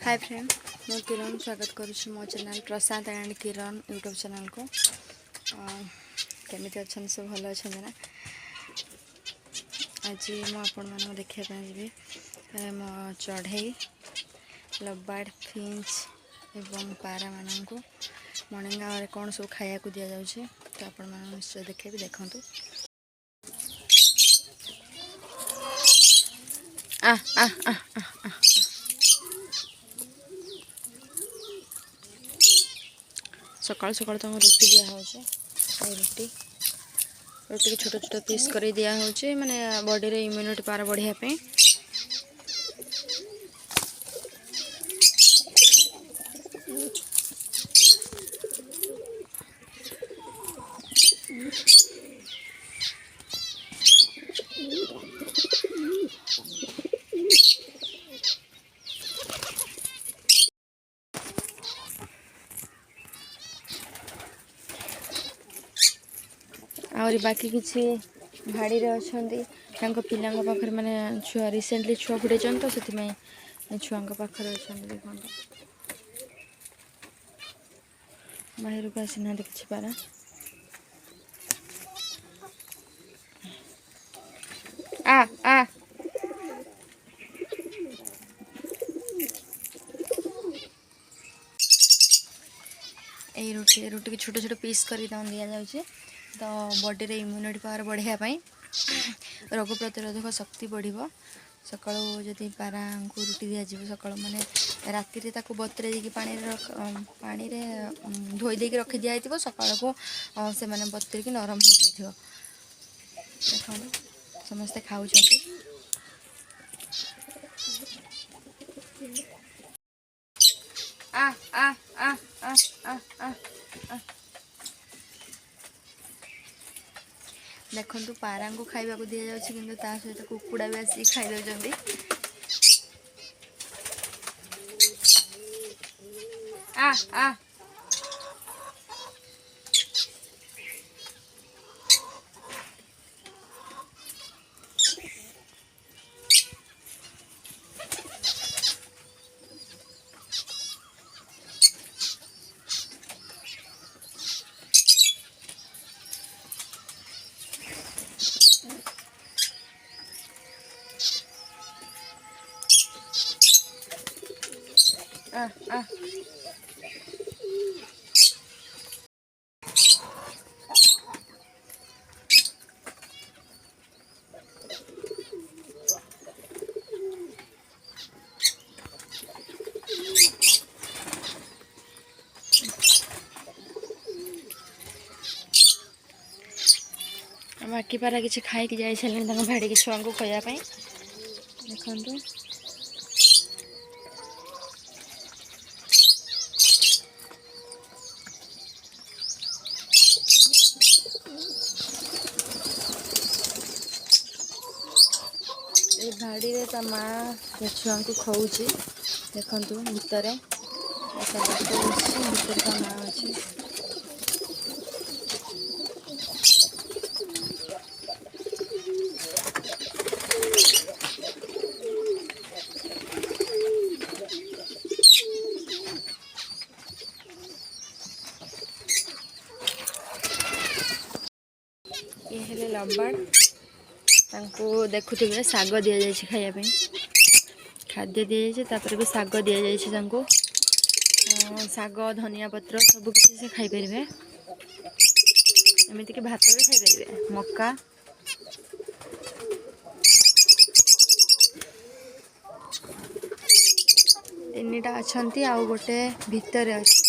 Hi friend, मैं किरण स्वागत करुँच मो channel Prashant and Kiran YouTube channel को। केमिति अच्छा सब भल अच्छा ना। आज मुझे देखा जी मो चढ़ई लवबर्ड फिंच एवं पारा मान को मॉर्निंग आवर कौन सब खाया को दि जाऊँगी तो आपण निश्चय देखेबी देखूँ। आ आ आ आ आ सकाल सकाल तुम रुटी दिया रुटी के छोट छोट पीस कर दिया माने बॉडी रे इम्यूनिटी पावर बढ़िया पे। और बाकी किसी भाड़ी रे अच्छा पिला पाखे माने छुआ रिसेंटली छुआ फुटे तो से छुआ पाखे अच्छा देखो बाहर को आसी ना किसी पारा आ आ रुटी के छोट छोट पीस कर दि जाऊँगी तो बॉडी रे इम्यूनिटी पावर बढ़िया रोग प्रतिरोधक शक्ति बढ़ सका जदि पारा को रुटी दि सका माने राति बतरे देकी पानी रे धोई देकी रखी दिया सकाल को से माने बतरे नरम हो जाए समस्ते खाऊ। आ आ आ आ आ आ देखु पारा को खाइबा को दि जाऊँगी कि सहित कुकुड़ा भी आसिक खाई दौरान आ आ आ आ बाकी पारा किसी खाई जाई सारे भाड़ी के छुआ को खायापी देखु ये भाड़ी रे ता माँ छुआ को खाऊँगी देखु भितर भितर ता माँ अच्छी ये हेले लवबर्ड देखुवे शाग दि जाए खायापी खाद्य दि जाए भी शाग दि जाए शाग धनिया पत्र सब किसी से खाई पारे एमती कि भात भी खाई पारे मक्का तीनटा अच्छा आउ गोटे भितर अच्छे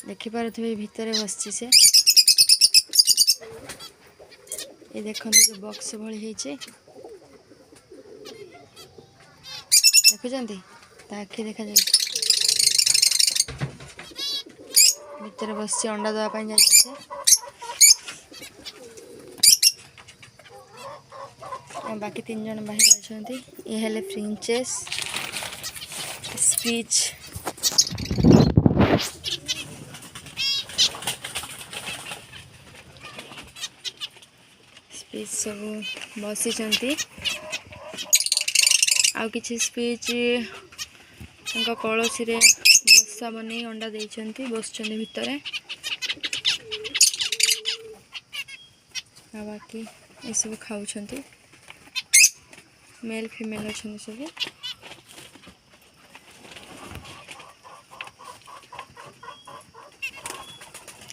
देखिपे भितर बसची से ये देखो जो बॉक्स भली देखुं आखि देखा जाए भितर बस अंडा देवाई जाए बाकी 3 जन बाहर अच्छा ये हेले फ्रिंचेस स्पीच सब बसी आउ किसी स्पीच कलसी बसा बन अंडा देती बस भितर आ बाकी ये सब खाऊं मेल फीमेल अच्छा सब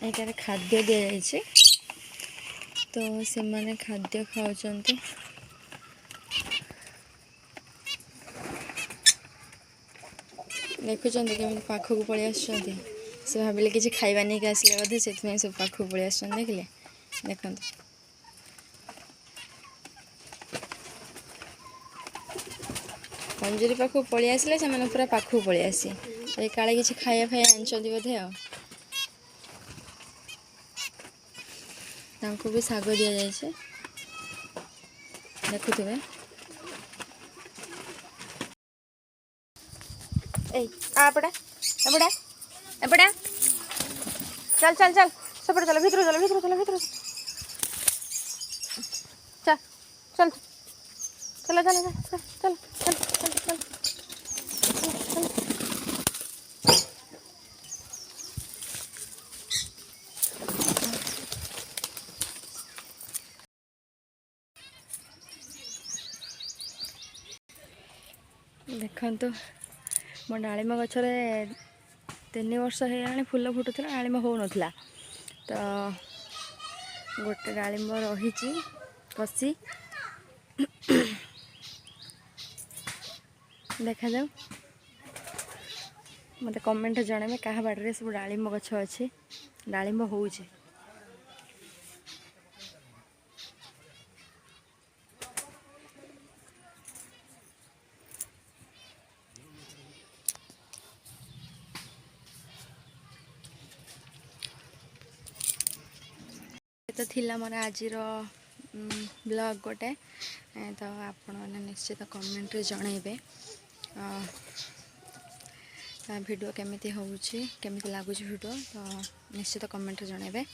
यहाँ खाद्य दि जाए तो से माने खाद्य खाऊं देखुं केमी पाखक पलि से भाविले कि खाइबा नहीं आसले बोधे से सब पाखक पलि आस देखिले देखते कंजूरी पाखक पलि आसले से पूरा पाखक पलि आसी काले कि खाया फाया आनी बोधे तांको भी शाग दि जाए देखुवे आपड़ा एपड़ा एपड़ा चल चल चल सपड़ चल भीतर चल भीतर चल भीतर चल चल चल चल चल चल चल चल देखो मो डालिम गचर 3 वर्ष है फूल फुटुला डालिम हो नाला तो गोटे डालिम रही कसी देखा जाऊ मत कमेंट जन क्या बाड़ी सब डालिम गछ अच्छी डालिम हो तो थिला मोर आज ब्लॉग गोटे तो आपण मैंने निश्चित कमेंट जनइबे वीडियो केमिति होउछि केमिति लागुछि वीडियो तो निश्चित कमेंट जनइबे।